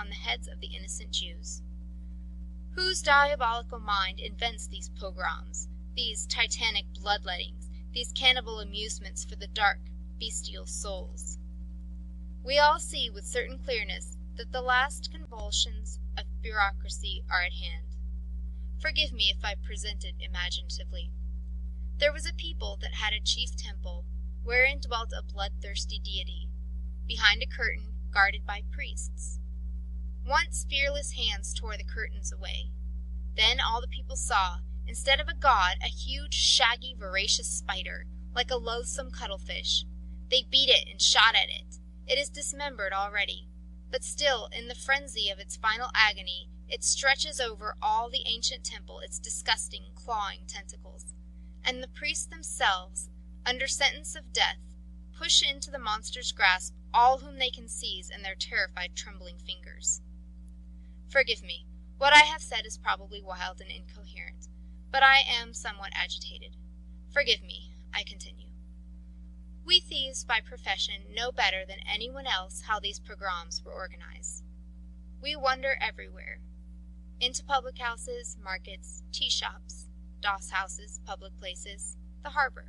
upon the heads of the innocent Jews. Whose diabolical mind invents these pogroms, these titanic bloodlettings, these cannibal amusements for the dark, bestial souls? We all see with certain clearness that the last convulsions of bureaucracy are at hand. Forgive me if I present it imaginatively. There was a people that had a chief temple, wherein dwelt a bloodthirsty deity, behind a curtain guarded by priests. Once fearless hands tore the curtains away. Then all the people saw, instead of a god, a huge, shaggy, voracious spider, like a loathsome cuttlefish. They beat it and shot at it. It is dismembered already, but still, in the frenzy of its final agony, it stretches over all the ancient temple its disgusting, clawing tentacles. And the priests themselves, under sentence of death, push into the monster's grasp all whom they can seize in their terrified, trembling fingers. Forgive me. What I have said is probably wild and incoherent, but I am somewhat agitated. Forgive me, I continue. We thieves by profession know better than anyone else how these pogroms were organized. We wander everywhere, into public houses, markets, tea shops, doss houses, public places, the harbor.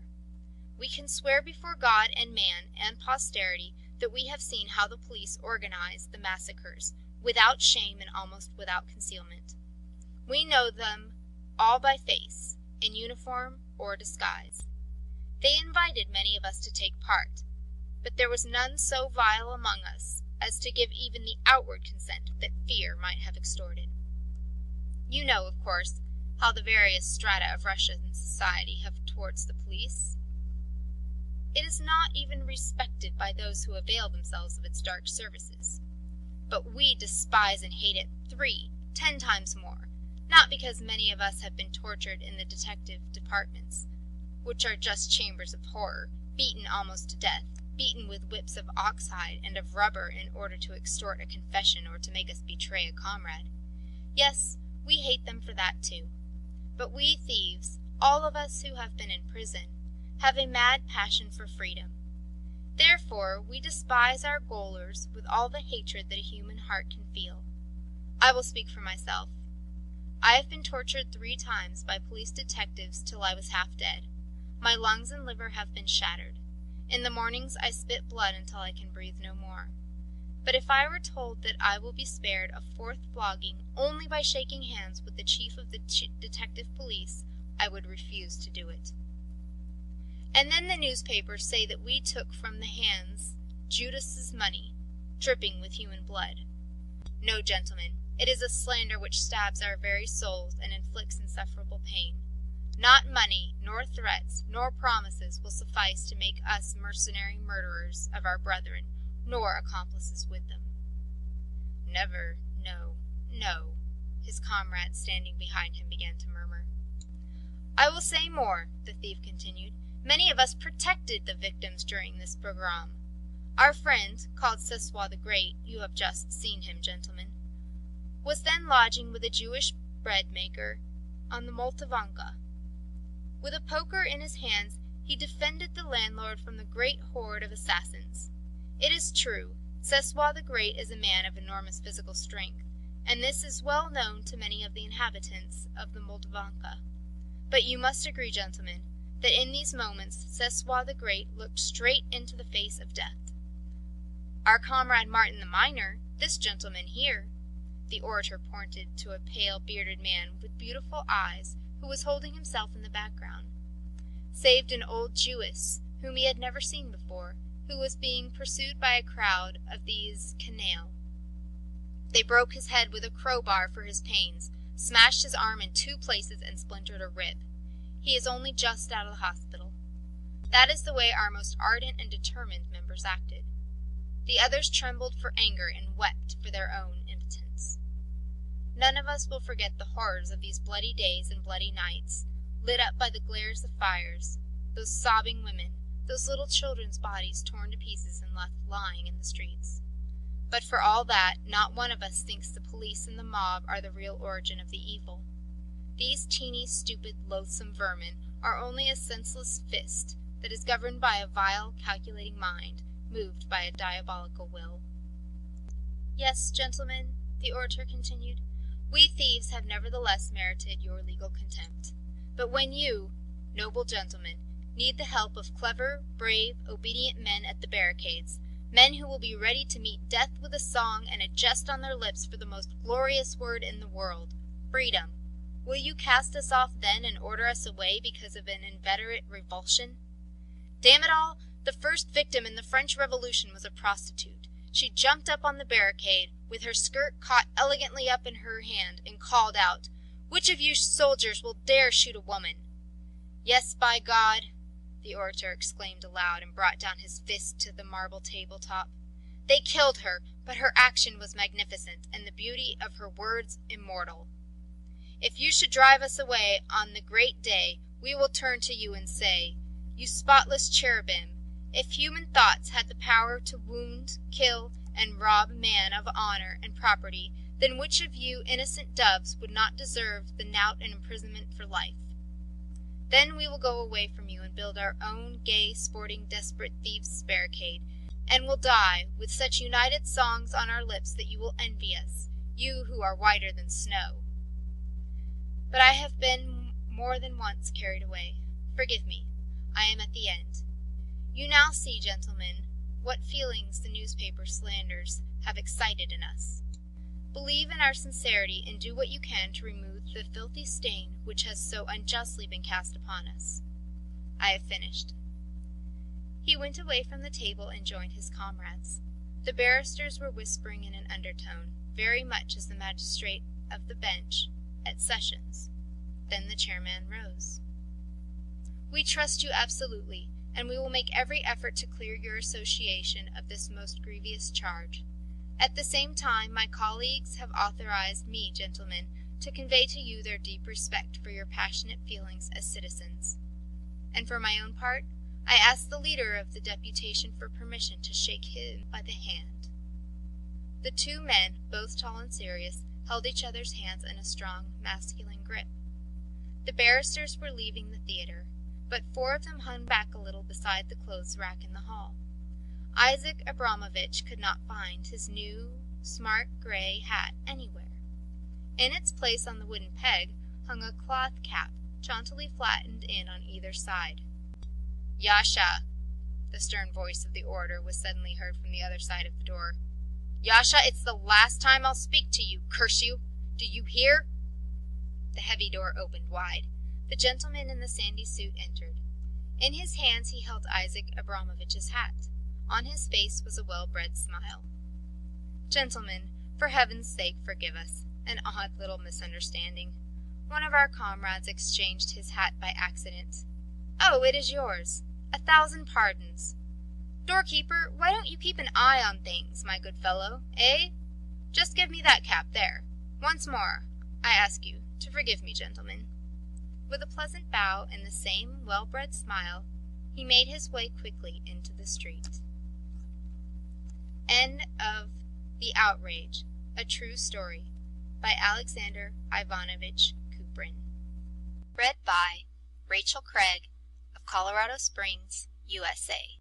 We can swear before God and man and posterity that we have seen how the police organized the massacres, without shame and almost without concealment. We know them all by face, in uniform or disguise. They invited many of us to take part, but there was none so vile among us as to give even the outward consent that fear might have extorted. You know, of course, how the various strata of Russian society have towards the police. It is not even respected by those who avail themselves of its dark services. But we despise and hate it 10 times more, not because many of us have been tortured in the detective departments, which are just chambers of horror, beaten almost to death, beaten with whips of oxhide and of rubber in order to extort a confession or to make us betray a comrade. Yes, we hate them for that too. But we thieves, all of us who have been in prison, have a mad passion for freedom. Therefore, we despise our gaolers with all the hatred that a human heart can feel. I will speak for myself. I have been tortured 3 times by police detectives till I was half dead. My lungs and liver have been shattered. In the mornings I spit blood until I can breathe no more. But if I were told that I will be spared a 4th flogging only by shaking hands with the chief of the detective police, I would refuse to do it. And then the newspapers say that we took from the hands Judas's money, dripping with human blood. No, gentlemen, it is a slander which stabs our very souls and inflicts insufferable pain. Not money, nor threats, nor promises will suffice to make us mercenary murderers of our brethren, nor accomplices with them. Never, no, no, his comrades standing behind him began to murmur. I will say more, the thief continued. Many of us protected the victims during this pogrom. Our friend, called Sesoi the Great, you have just seen him, gentlemen, was then lodging with a Jewish bread-maker on the Moldavanka. With a poker in his hands, he defended the landlord from the great horde of assassins. It is true, Sesoi the Great is a man of enormous physical strength, and this is well known to many of the inhabitants of the Moldavanka. But you must agree, gentlemen, that in these moments Sesoi the Great looked straight into the face of death. Our comrade Martin the miner, this gentleman here, the orator pointed to a pale, bearded man with beautiful eyes who was holding himself in the background, saved an old Jewess whom he had never seen before, who was being pursued by a crowd of these canaille. They broke his head with a crowbar for his pains, smashed his arm in 2 places, and splintered a rib. He is only just out of the hospital. That is the way our most ardent and determined members acted. The others trembled for anger and wept for their own impotence. None of us will forget the horrors of these bloody days and bloody nights, lit up by the glares of fires, those sobbing women, those little children's bodies torn to pieces and left lying in the streets. But for all that, not one of us thinks the police and the mob are the real origin of the evil. These teeny, stupid, loathsome vermin are only a senseless fist that is governed by a vile, calculating mind, moved by a diabolical will. Yes, gentlemen, the orator continued, "we thieves have nevertheless merited your legal contempt. But when you, noble gentlemen, need the help of clever, brave, obedient men at the barricades, men who will be ready to meet death with a song and a jest on their lips for the most glorious word in the world, freedom, will you cast us off then and order us away because of an inveterate revulsion? Damn it all, the first victim in the French Revolution was a prostitute. She jumped up on the barricade, with her skirt caught elegantly up in her hand, and called out, 'Which of you soldiers will dare shoot a woman?' Yes, by God," the orator exclaimed aloud and brought down his fist to the marble tabletop. "They killed her, but her action was magnificent, and the beauty of her words immortal. If you should drive us away on the great day, we will turn to you and say, 'You spotless cherubim, if human thoughts had the power to wound, kill, and rob man of honour and property, then which of you innocent doves would not deserve the knout and imprisonment for life? Then we will go away from you and build our own gay, sporting, desperate thieves' barricade, and will die with such united songs on our lips that you will envy us, you who are whiter than snow. But I have been more than once carried away. Forgive me. I am at the end. You now see, gentlemen, what feelings the newspaper slanders have excited in us. Believe in our sincerity and do what you can to remove the filthy stain which has so unjustly been cast upon us. I have finished." He went away from the table and joined his comrades. The barristers were whispering in an undertone, very much as the magistrate of the bench at sessions. Then the chairman rose. "We trust you absolutely, and we will make every effort to clear your association of this most grievous charge. At the same time, my colleagues have authorized me, gentlemen, to convey to you their deep respect for your passionate feelings as citizens. And for my own part, I ask the leader of the deputation for permission to shake him by the hand." The two men, both tall and serious, held each other's hands in a strong masculine grip. The barristers were leaving the theatre, but four of them hung back a little beside the clothes rack in the hall. Isaac Abramovich could not find his new, smart grey hat anywhere. In its place on the wooden peg hung a cloth cap, jauntily flattened in on either side. "Yasha!" the stern voice of the orator was suddenly heard from the other side of the door. "Yasha, it's the last time I'll speak to you, curse you! Do you hear?" The heavy door opened wide. The gentleman in the sandy suit entered. In his hands he held Isaac Abramovich's hat. On his face was a well-bred smile. "Gentlemen, for heaven's sake forgive us. An odd little misunderstanding. One of our comrades exchanged his hat by accident. Oh, it is yours. 1,000 pardons. Doorkeeper, why don't you keep an eye on things, my good fellow, eh? Just give me that cap there. Once more, I ask you to forgive me, gentlemen." With a pleasant bow and the same well-bred smile, he made his way quickly into the street. End of The Outrage, a True Story, by Alexander Ivanovich Kuprin. Read by Rachel Craig of Colorado Springs, USA.